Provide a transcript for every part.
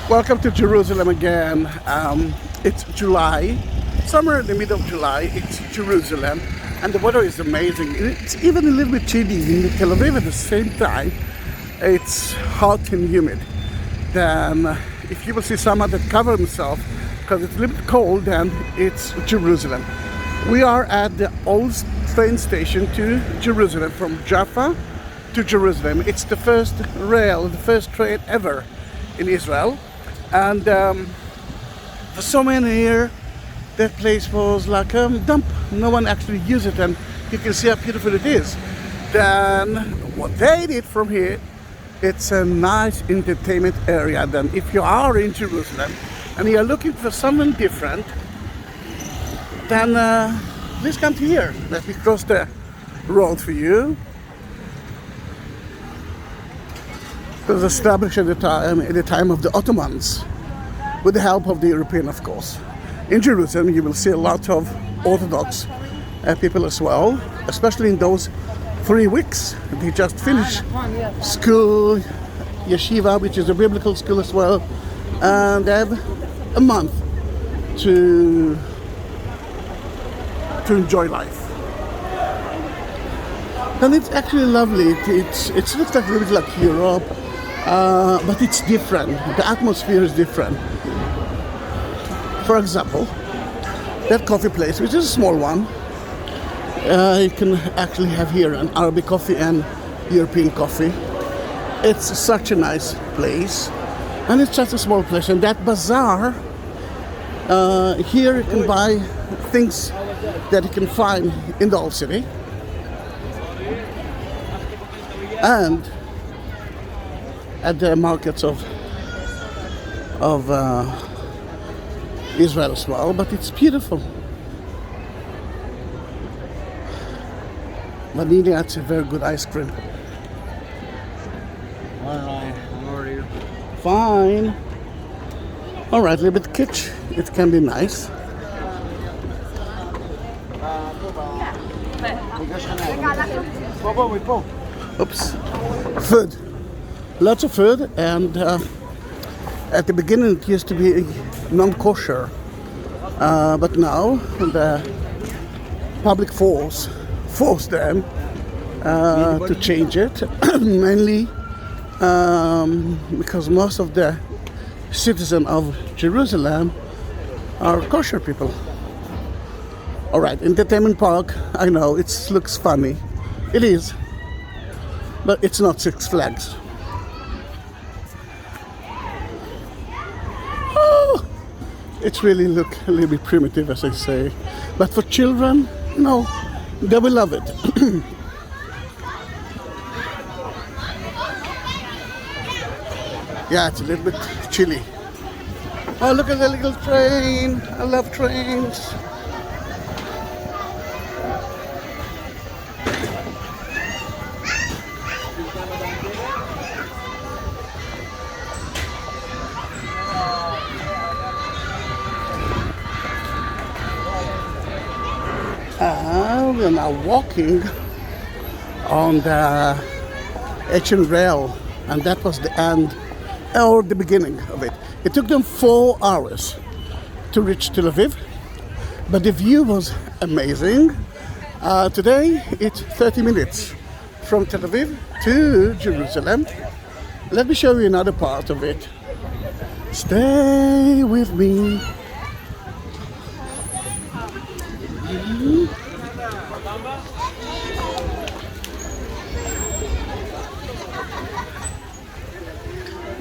Welcome to Jerusalem again. It's July, somewhere in the middle of July. It's Jerusalem, and the weather is amazing. It's even a little bit chilly in Tel Aviv at the same time. It's hot and humid. Then, if you will see someone that cover himself because it's a little bit cold, then it's Jerusalem. We are at the old train station to Jerusalem, from Jaffa to Jerusalem. It's the first train ever in Israel. And for so many years, that place was like a dump. No one actually used it, and you can see how beautiful it is. Then what they did from here, it's a nice entertainment area. Then if you are in Jerusalem and you are looking for something different, then please come to here. Let me cross the road for you. It was established at the time of the Ottomans, with the help of the European, of course. In Jerusalem, you will see a lot of Orthodox people as well, especially in those 3 weeks. They just finished school, yeshiva, which is a biblical school as well, and they have a month to enjoy life. And it's actually lovely. It looks like a little bit like Europe. But it's different. The atmosphere is different. For example, that coffee place, which is a small one, you can actually have here an Arabic coffee and European coffee. It's such a nice place, and it's just a small place. And that bazaar, here you can buy things that you can find in the old city. And at the markets of Israel as well, but it's beautiful. Vanilla, it's a very good ice cream. Alright, how are you? Fine. Alright, a little bit kitsch. It can be nice. Oops. Food. Lots of food, and at the beginning it used to be non-kosher, but now the public forced them to change it, mainly because most of the citizens of Jerusalem are kosher people. All right, entertainment park, I know it looks funny. It is, but it's not Six Flags. It really look a little bit primitive, as I say, but for children, they will love it. Yeah, it's a little bit chilly. Oh, look at the little train. I love trains. We are now walking on the ancient rail, and that was the end or the beginning of it. It took them 4 hours to reach Tel Aviv, but the view was amazing. Today it's 30 minutes from Tel Aviv to Jerusalem. Let me show you another part of it. Stay with me.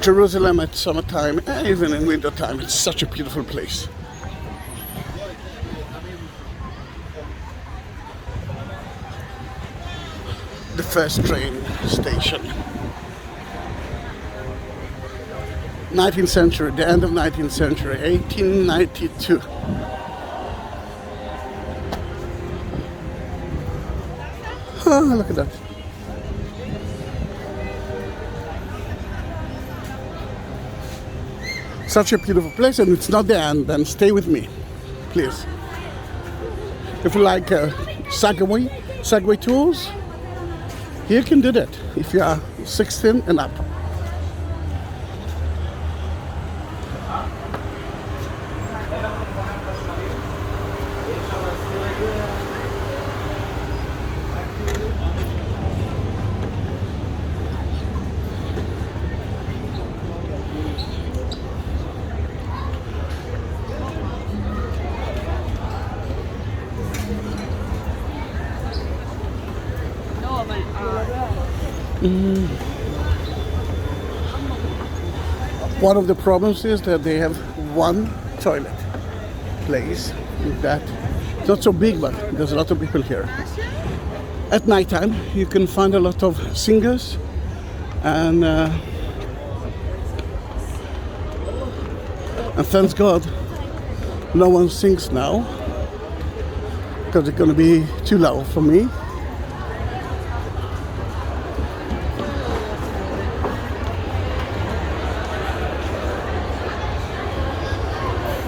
Jerusalem at summertime, even in winter time, it's such a beautiful place. The first train station. 19th century, the end of 19th century, 1892. Oh, look at that. Such a beautiful place, and it's not the end. Then stay with me, please. If you like Segway tours, you can do that if you are 16 and up. One of the problems is that they have one toilet place that it's not so big, but there's a lot of people here. At nighttime, you can find a lot of singers, and thank God, no one sings now because it's going to be too loud for me.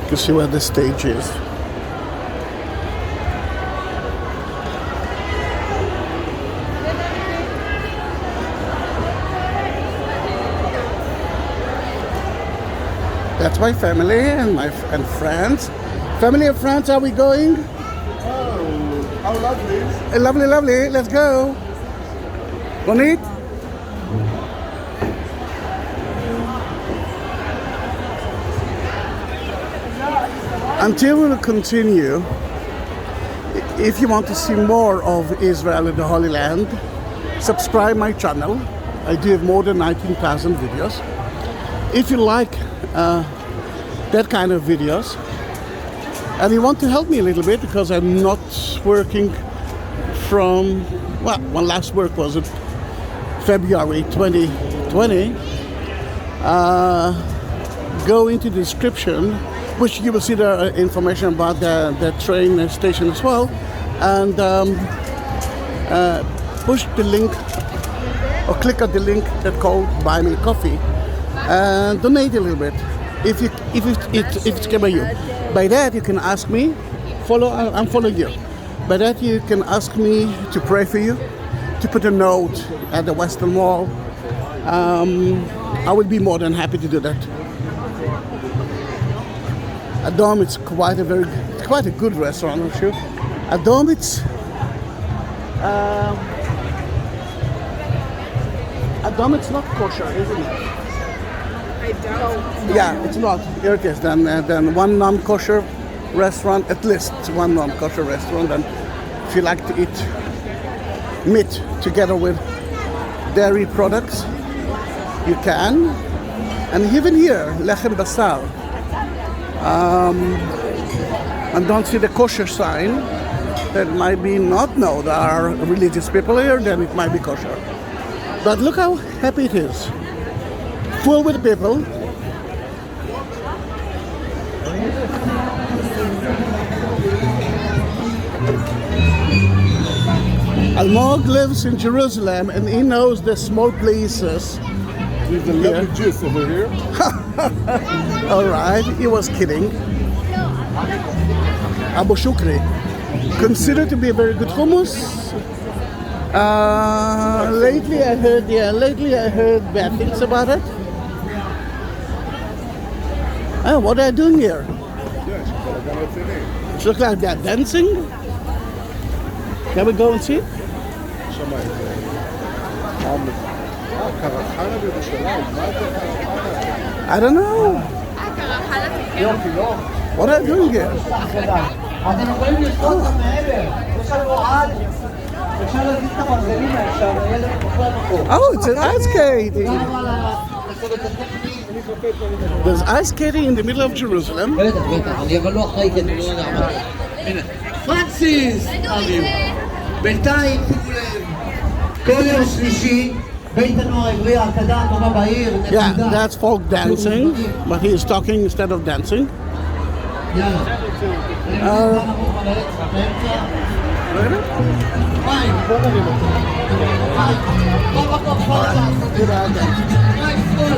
You can see where the stage is. That's my family and friends. Family and friends, are we going? Oh, how lovely. Lovely, lovely. Let's go. Ronit? Until we will continue, if you want to see more of Israel and the Holy Land, subscribe my channel. I do have more than 19,000 videos. If you like that kind of videos, and you want to help me a little bit because I'm not working from, well, my last work was in February 2020, go into the description, which you will see the information about the train station as well, and push the link or click on the link that called Buy Me Coffee and donate a little bit if it's came by you. By that you can ask me, I'm following you. By that you can ask me to pray for you, to put a note at the Western Wall. I would be more than happy to do that. Adom, it's quite a good restaurant, I'm sure. Adom, it's not kosher, isn't it? I don't. Yeah, it's not. Here it is. Then one non-kosher restaurant, at least one non-kosher restaurant. And if you like to eat meat together with dairy products, you can. And even here, lechem basar. And don't see the kosher sign. That might be not. No, there are religious people here. Then it might be kosher. But look how happy it is. Full with people. Almog lives in Jerusalem and he knows the small places. There's a lovely juice over here. Alright, he was kidding. Abu Shukri, considered to be a very good hummus. Lately I heard bad things about it. Oh, what are they doing here? It looks like they're dancing. Can we go and see? I don't know. What are you doing here? Oh, it's an ice skating. There's ice skating in the middle of Jerusalem. פרנסיס, בינתיים, שימו לב, כל יום שלישי, בית הנוער העברי, ההרקדה הטובה בעיר, Yeah, that's folk dancing, but he is talking instead of dancing.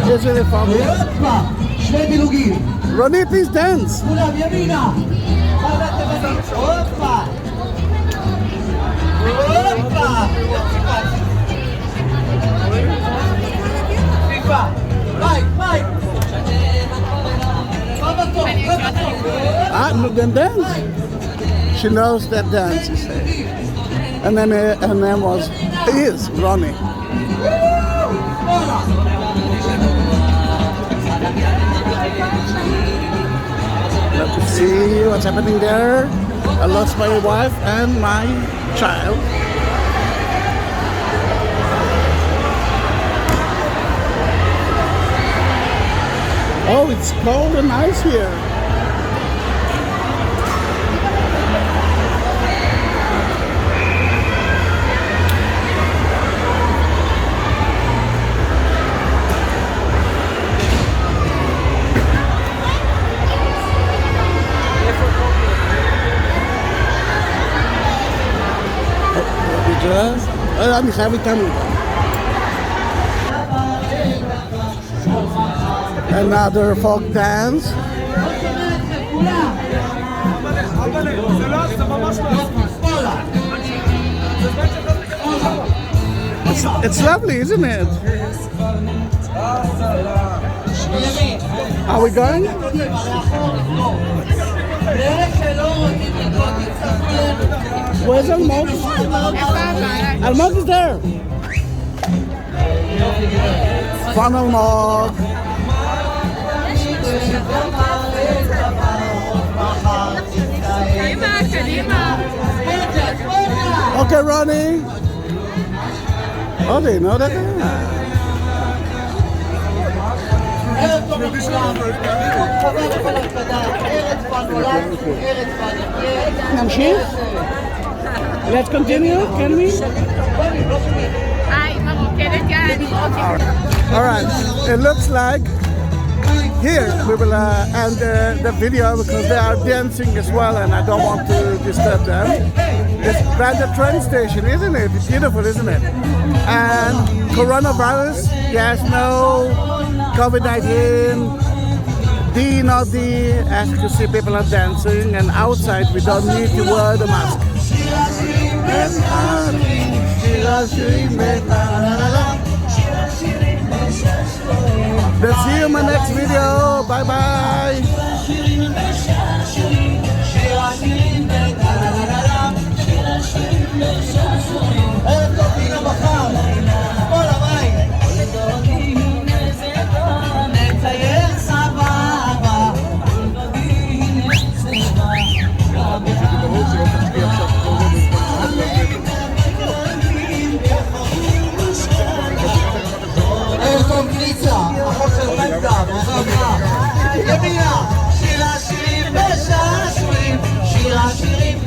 Here's the family. שני דילוגים, Ronnie, please dance. כולם ימינה, הופה, טיפה, מייק, Ah, no, then dance. She knows that dance, you say. And then is Ronnie. Let's see what's happening there. I lost my wife and my child. Oh, it's cold and nice here. אני חייב איתנו. Another folk dance. It's lovely, isn't it? Are we going? Where's Almog? Almog is there. Fun Almog. Okay, Ronnie. Oh, they know that. נמשיך? Let's continue, can we? Alright, it looks like here we will end the video because they are dancing as well and I don't want to disturb them. It's by the train station, isn't it? It's beautiful, isn't it? And coronavirus, yes, no, COVID-19, D, not D, as you can see people are dancing and outside we don't need to wear the mask. Let's see you in my next video. Bye bye. שירה שירים